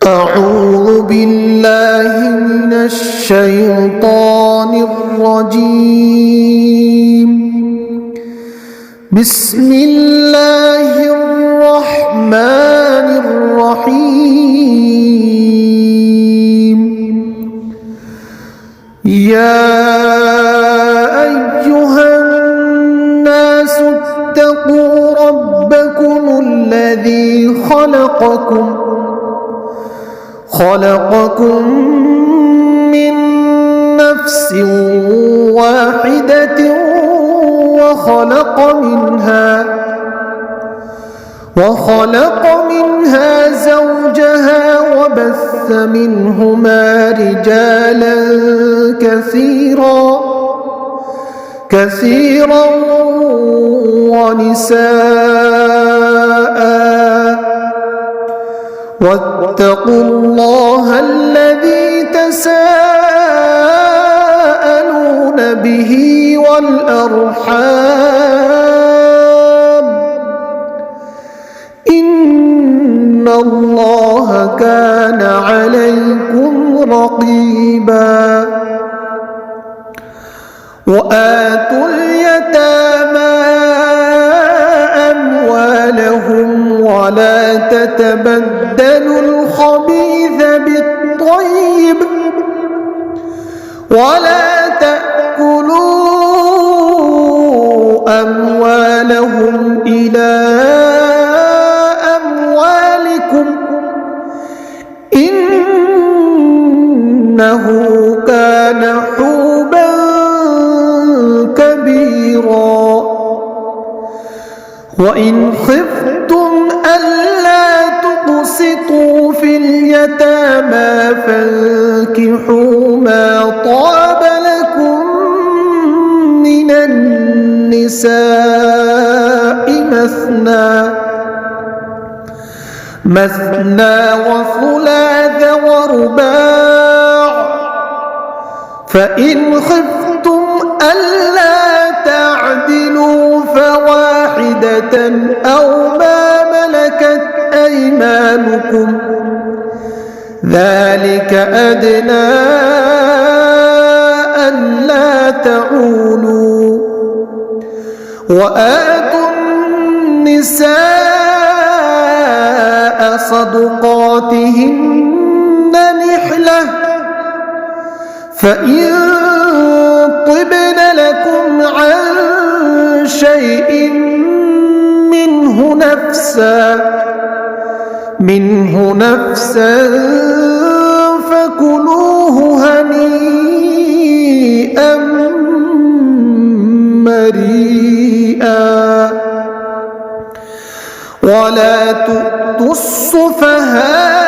أعوذ بالله من الشيطان الرجيم. بسم الله الرحمن الرحيم. يا أيها الناس اتقوا ربكم الذي خلقكم من نفس واحدة وخلق منها زوجها وبث منهما رجالا كثيرا ونساء. واتقوا الله الذي تساءلون به والأرحام إن الله كان عليكم رقيبا. وآتوا اليتامى أموالهم ولا تتبدلوا الخبيث بالطيب ولا تأكلوا أموالهم إلى أموالكم إنه كان حوبا كبيرا. وإن خفتم ألا تقسطوا في اليتامى فانكحوا ما طاب لكم من النساء مثنى وثلاث ورباع. فإن خفتم ألا تعدلوا فواحدة أو ما ملكت أيمانكم ذلك أدنى ألا تعولوا. وآتوا النساء صدقاتهن نحلة فإن طبن لكم عن شيء منه نفسا فكلوه هنيئا مريئا. ولا تؤتوا السفهاء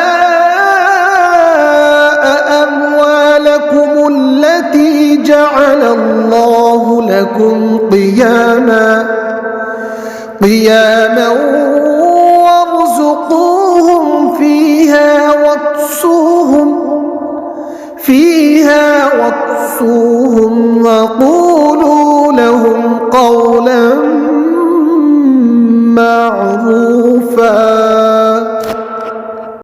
أموالكم التي جعل الله لكم قياما وارزقوهم فيها واكسوهم وقولوا لهم قولا معروفا.